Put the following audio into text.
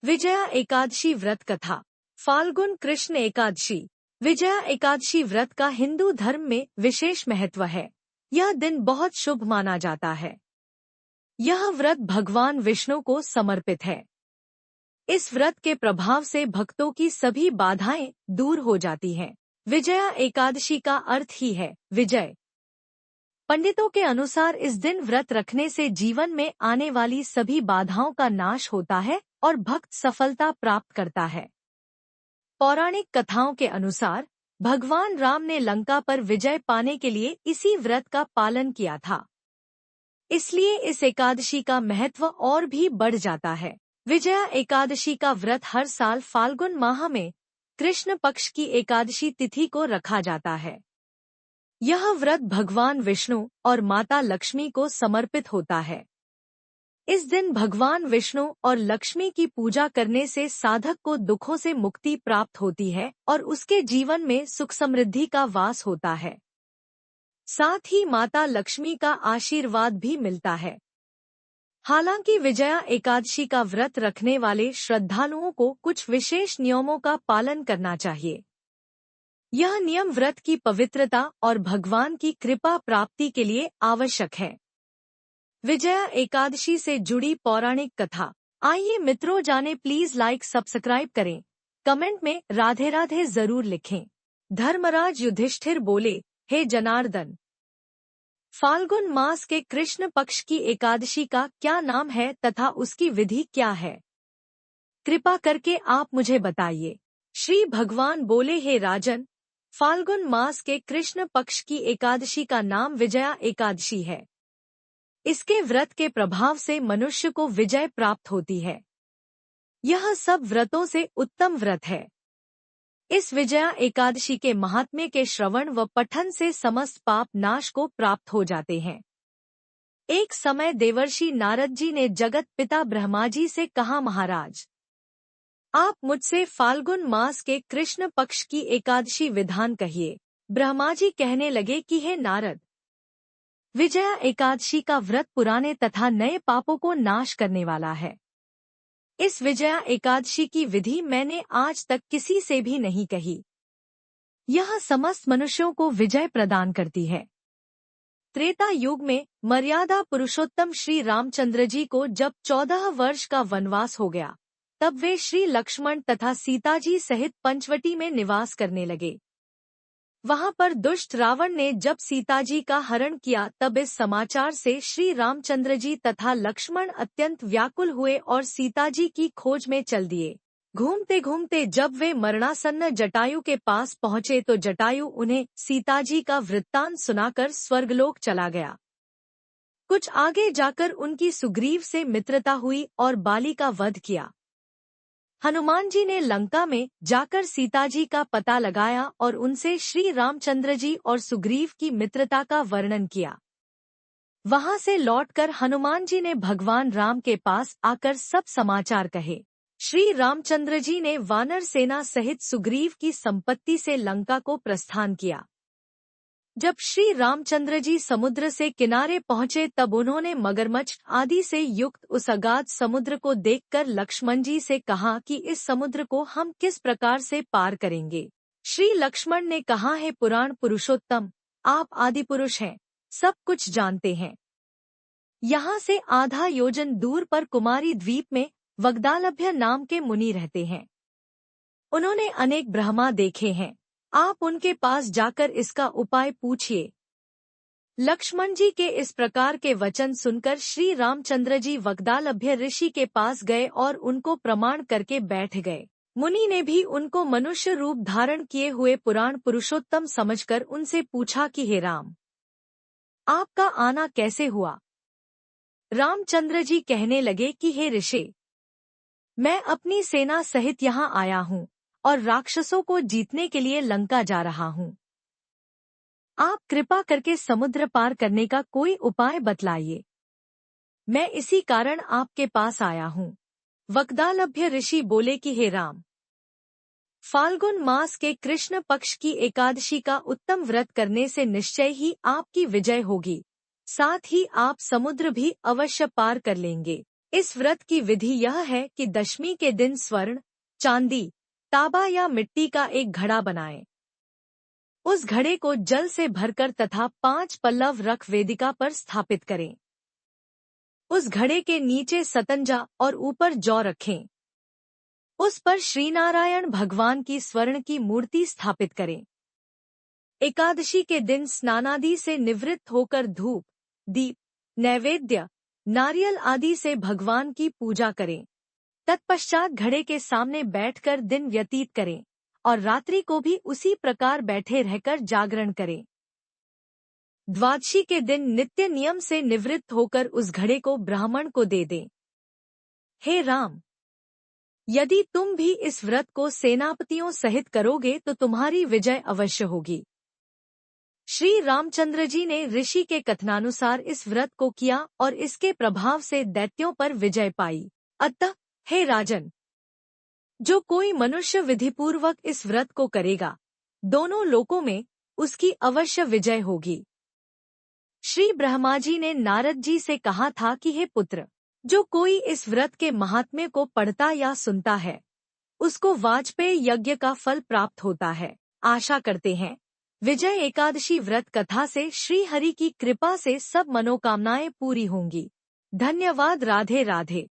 विजया एकादशी व्रत कथा। फाल्गुन कृष्ण एकादशी। विजया एकादशी व्रत का हिंदू धर्म में विशेष महत्व है। यह दिन बहुत शुभ माना जाता है। यह व्रत भगवान विष्णु को समर्पित है। इस व्रत के प्रभाव से भक्तों की सभी बाधाएं दूर हो जाती हैं। विजया एकादशी का अर्थ ही है विजय। पंडितों के अनुसार इस दिन व्रत रखने से जीवन में आने वाली सभी बाधाओं का नाश होता है और भक्त सफलता प्राप्त करता है। पौराणिक कथाओं के अनुसार भगवान राम ने लंका पर विजय पाने के लिए इसी व्रत का पालन किया था। इसलिए इस एकादशी का महत्व और भी बढ़ जाता है। विजया एकादशी का व्रत हर साल फाल्गुन माह में कृष्ण पक्ष की एकादशी तिथि को रखा जाता है। यह व्रत भगवान विष्णु और माता लक्ष्मी को समर्पित होता है। इस दिन भगवान विष्णु और लक्ष्मी की पूजा करने से साधक को दुखों से मुक्ति प्राप्त होती है और उसके जीवन में सुख समृद्धि का वास होता है। साथ ही माता लक्ष्मी का आशीर्वाद भी मिलता है। हालांकि विजया एकादशी का व्रत रखने वाले श्रद्धालुओं को कुछ विशेष नियमों का पालन करना चाहिए। यह नियम व्रत की पवित्रता और भगवान की कृपा प्राप्ति के लिए आवश्यक है। विजया एकादशी से जुड़ी पौराणिक कथा। आइए मित्रों जाने। प्लीज लाइक सब्सक्राइब करें। कमेंट में राधे राधे जरूर लिखें। धर्मराज युधिष्ठिर बोले, हे जनार्दन, फाल्गुन मास के कृष्ण पक्ष की एकादशी का क्या नाम है तथा उसकी विधि क्या है? कृपा करके आप मुझे बताइए। श्री भगवान बोले, हे राजन, फाल्गुन मास के कृष्ण पक्ष की एकादशी का नाम विजया एकादशी है। इसके व्रत के प्रभाव से मनुष्य को विजय प्राप्त होती है। यह सब व्रतों से उत्तम व्रत है। इस विजया एकादशी के महात्म्य के श्रवण व पठन से समस्त पाप नाश को प्राप्त हो जाते हैं। एक समय देवर्षि नारद जी ने जगत पिता ब्रह्मा जी से कहा, महाराज, आप मुझसे फाल्गुन मास के कृष्ण पक्ष की एकादशी विधान कहिए। ब्रह्मा जी कहने लगे कि हे नारद, विजया एकादशी का व्रत पुराने तथा नए पापों को नाश करने वाला है। इस विजया एकादशी की विधि मैंने आज तक किसी से भी नहीं कही। यह समस्त मनुष्यों को विजय प्रदान करती है। त्रेता युग में मर्यादा पुरुषोत्तम श्री रामचंद्र जी को जब 14 वर्ष का वनवास हो गया, तब वे श्री लक्ष्मण तथा सीता जी सहित पंचवटी में निवास करने लगे। वहां पर दुष्ट रावण ने जब सीता जी का हरण किया, तब इस समाचार से श्री रामचंद्र जी तथा लक्ष्मण अत्यंत व्याकुल हुए और सीता जी की खोज में चल दिए। घूमते घूमते जब वे मरणासन्न जटायु के पास पहुंचे तो जटायु उन्हें सीता जी का वृत्तांत सुनाकर स्वर्गलोक चला गया। कुछ आगे जाकर उनकी सुग्रीव से मित्रता हुई और बाली का वध किया। हनुमान जी ने लंका में जाकर सीता जी का पता लगाया और उनसे श्री रामचंद्र जी और सुग्रीव की मित्रता का वर्णन किया। वहां से लौटकर हनुमान जी ने भगवान राम के पास आकर सब समाचार कहे। श्री रामचंद्र जी ने वानर सेना सहित सुग्रीव की संपत्ति से लंका को प्रस्थान किया। जब श्री रामचंद्र जी समुद्र से किनारे पहुंचे, तब उन्होंने मगरमच्छ आदि से युक्त उस अगाध समुद्र को देखकर लक्ष्मण जी से कहा कि इस समुद्र को हम किस प्रकार से पार करेंगे? श्री लक्ष्मण ने कहा, है पुराण पुरुषोत्तम, आप आदि पुरुष हैं, सब कुछ जानते हैं। यहाँ से आधा योजन दूर पर कुमारी द्वीप में वग्दालभ्य नाम के मुनि रहते हैं। उन्होंने अनेक ब्रह्मा देखे हैं। आप उनके पास जाकर इसका उपाय पूछिए। लक्ष्मण जी के इस प्रकार के वचन सुनकर श्री रामचंद्र जी वग्दालभ्य ऋषि के पास गए और उनको प्रमाण करके बैठ गए। मुनि ने भी उनको मनुष्य रूप धारण किए हुए पुराण पुरुषोत्तम समझकर उनसे पूछा कि हे राम, आपका आना कैसे हुआ? रामचंद्र जी कहने लगे कि हे ऋषि, मैं अपनी सेना सहित यहाँ आया हूँ और राक्षसों को जीतने के लिए लंका जा रहा हूँ। आप कृपा करके समुद्र पार करने का कोई उपाय बतलाइए। मैं इसी कारण आपके पास आया हूँ। वग्दालभ्य ऋषि बोले कि हे राम, फाल्गुन मास के कृष्ण पक्ष की एकादशी का उत्तम व्रत करने से निश्चय ही आपकी विजय होगी। साथ ही आप समुद्र भी अवश्य पार कर लेंगे। इस व्रत की विधि यह है कि दशमी के दिन स्वर्ण, चांदी, तांबा या मिट्टी का एक घड़ा बनाएं। उस घड़े को जल से भरकर तथा 5 पल्लव रख वेदिका पर स्थापित करें। उस घड़े के नीचे सतंजा और ऊपर जौ रखें। उस पर श्रीनारायण भगवान की स्वर्ण की मूर्ति स्थापित करें। एकादशी के दिन स्नानादि से निवृत्त होकर धूप, दीप, नैवेद्य, नारियल आदि से भगवान की पूजा करें। तत्पश्चात घड़े के सामने बैठकर दिन व्यतीत करें और रात्रि को भी उसी प्रकार बैठे रहकर जागरण करें। द्वादशी के दिन नित्य नियम से निवृत्त होकर उस घड़े को ब्राह्मण को दे दें। हे राम, यदि तुम भी इस व्रत को सेनापतियों सहित करोगे तो तुम्हारी विजय अवश्य होगी। श्री रामचंद्र जी ने ऋषि के कथनानुसार इस व्रत को किया और इसके प्रभाव से दैत्यों पर विजय पाई। अतः हे राजन, जो कोई मनुष्य विधिपूर्वक इस व्रत को करेगा, दोनों लोकों में उसकी अवश्य विजय होगी। श्री ब्रह्मा जी ने नारद जी से कहा था कि हे पुत्र, जो कोई इस व्रत के महात्म्य को पढ़ता या सुनता है, उसको वाजपेय यज्ञ का फल प्राप्त होता है। आशा करते हैं विजय एकादशी व्रत कथा से श्री हरि की कृपा से सब मनोकामनाएं पूरी होंगी। धन्यवाद। राधे राधे।